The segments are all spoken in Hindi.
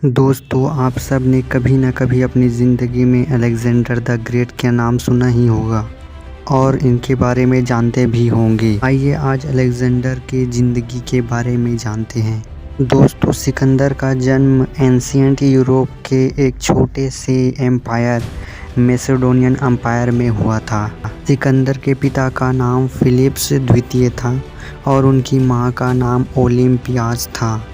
दोस्तों, आप सब ने कभी न कभी अपनी ज़िंदगी में अलेक्जेंडर द ग्रेट का नाम सुना ही होगा और इनके बारे में जानते भी होंगे। आइए आज अलेक्जेंडर के ज़िंदगी के बारे में जानते हैं। दोस्तों, सिकंदर का जन्म एंशिएंट यूरोप के एक छोटे से एम्पायर मैसेडोनियन एम्पायर में हुआ था। सिकंदर के पिता का नाम फिलिप्स द्वितीय था और उनकी माँ का नाम ओलिम्पियाज था।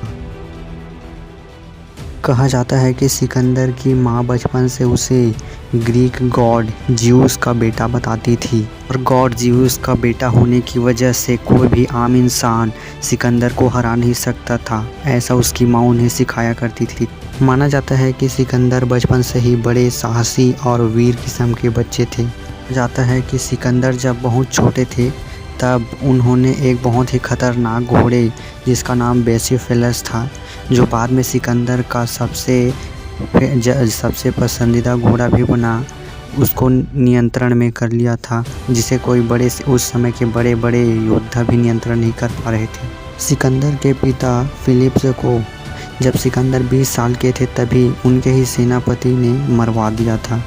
कहा जाता है कि सिकंदर की माँ बचपन से उसे ग्रीक गॉड ज़्यूस का बेटा बताती थी और गॉड ज़्यूस का बेटा होने की वजह से कोई भी आम इंसान सिकंदर को हरा नहीं सकता था, ऐसा उसकी माँ उन्हें सिखाया करती थी। माना जाता है कि सिकंदर बचपन से ही बड़े साहसी और वीर किस्म के बच्चे थे। जाता है कि सिकंदर जब बहुत छोटे थे तब उन्होंने एक बहुत ही खतरनाक घोड़े जिसका नाम बेसिफेलस था, जो बाद में सिकंदर का सबसे पसंदीदा घोड़ा भी बना, उसको नियंत्रण में कर लिया था, जिसे कोई उस समय के बड़े बड़े योद्धा भी नियंत्रण नहीं कर पा रहे थे। सिकंदर के पिता फिलिप्स को जब सिकंदर 20 साल के थे तभी उनके ही सेनापति ने मरवा दिया था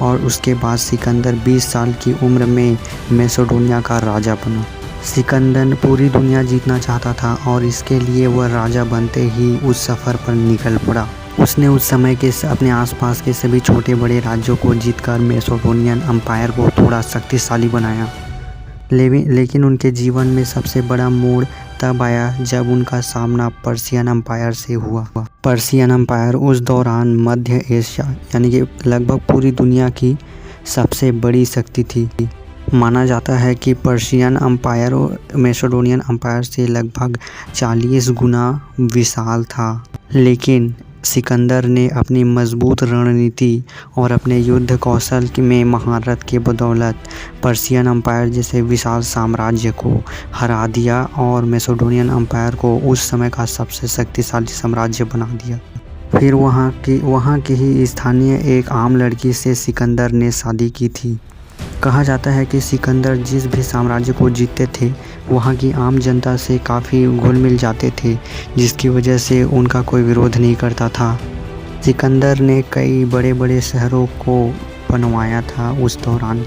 और उसके बाद सिकंदर 20 साल की उम्र में मैसेडोनिया का राजा बना। सिकंदर पूरी दुनिया जीतना चाहता था और इसके लिए वह राजा बनते ही उस सफ़र पर निकल पड़ा। उसने उस समय के अपने आसपास के सभी छोटे बड़े राज्यों को जीतकर मैसेडोनियन एम्पायर को थोड़ा शक्तिशाली बनाया। लेकिन उनके जीवन में सबसे बड़ा मोड़ तब आया जब उनका सामना पर्शियन एम्पायर से हुआ। पर्शियन एम्पायर उस दौरान मध्य एशिया यानी कि लगभग पूरी दुनिया की सबसे बड़ी शक्ति थी। माना जाता है कि पर्शियन एम्पायर मैसेडोनियन एम्पायर से लगभग 40 गुना विशाल था, लेकिन सिकंदर ने अपनी मजबूत रणनीति और अपने युद्ध कौशल में महारत के बदौलत पर्शियन एम्पायर जैसे विशाल साम्राज्य को हरा दिया और मैसेडोनियन एम्पायर को उस समय का सबसे शक्तिशाली साम्राज्य बना दिया। फिर वहाँ की ही स्थानीय एक आम लड़की से सिकंदर ने शादी की थी। कहा जाता है कि सिकंदर जिस भी साम्राज्य को जीतते थे वहाँ की आम जनता से काफ़ी घुल मिल जाते थे, जिसकी वजह से उनका कोई विरोध नहीं करता था। सिकंदर ने कई बड़े बड़े शहरों को बनवाया था उस दौरान।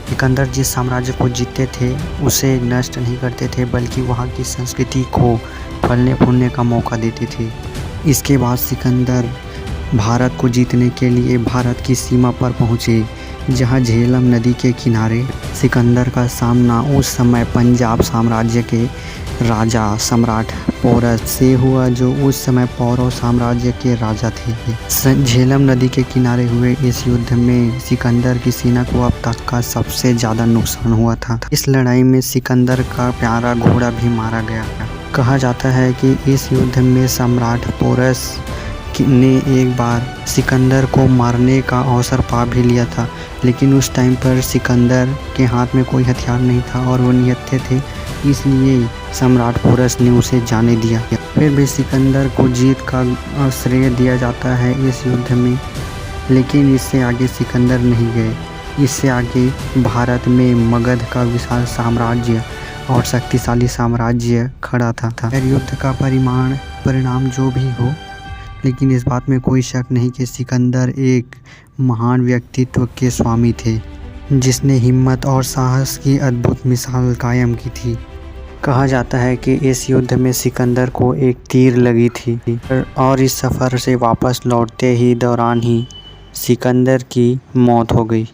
सिकंदर जिस साम्राज्य को जीतते थे उसे नष्ट नहीं करते थे, बल्कि वहाँ की संस्कृति को फलने फूलने का मौका देते थे। इसके बाद सिकंदर भारत को जीतने के लिए भारत की सीमा पर पहुँचे, जहाँ झेलम नदी के किनारे सिकंदर का सामना उस समय पंजाब साम्राज्य के राजा सम्राट पोरस से हुआ, जो उस समय पौरव साम्राज्य के राजा थे। झेलम नदी के किनारे हुए इस युद्ध में सिकंदर की सेना को अब तक का सबसे ज़्यादा नुकसान हुआ था। इस लड़ाई में सिकंदर का प्यारा घोड़ा भी मारा गया। कहा जाता है कि इस युद्ध में सम्राट पोरस ने एक बार सिकंदर को मारने का अवसर पा भी लिया था, लेकिन उस टाइम पर सिकंदर के हाथ में कोई हथियार नहीं था और वो निहत्थे थे, इसलिए सम्राट पोरस ने उसे जाने दिया। फिर भी सिकंदर को जीत का श्रेय दिया जाता है इस युद्ध में, लेकिन इससे आगे सिकंदर नहीं गए। इससे आगे भारत में मगध का विशाल साम्राज्य और शक्तिशाली साम्राज्य खड़ा था। युद्ध का परिणाम जो भी हो, लेकिन इस बात में कोई शक नहीं कि सिकंदर एक महान व्यक्तित्व के स्वामी थे, जिसने हिम्मत और साहस की अद्भुत मिसाल कायम की थी। कहा जाता है कि इस युद्ध में सिकंदर को एक तीर लगी थी और इस सफ़र से वापस लौटते ही दौरान ही सिकंदर की मौत हो गई।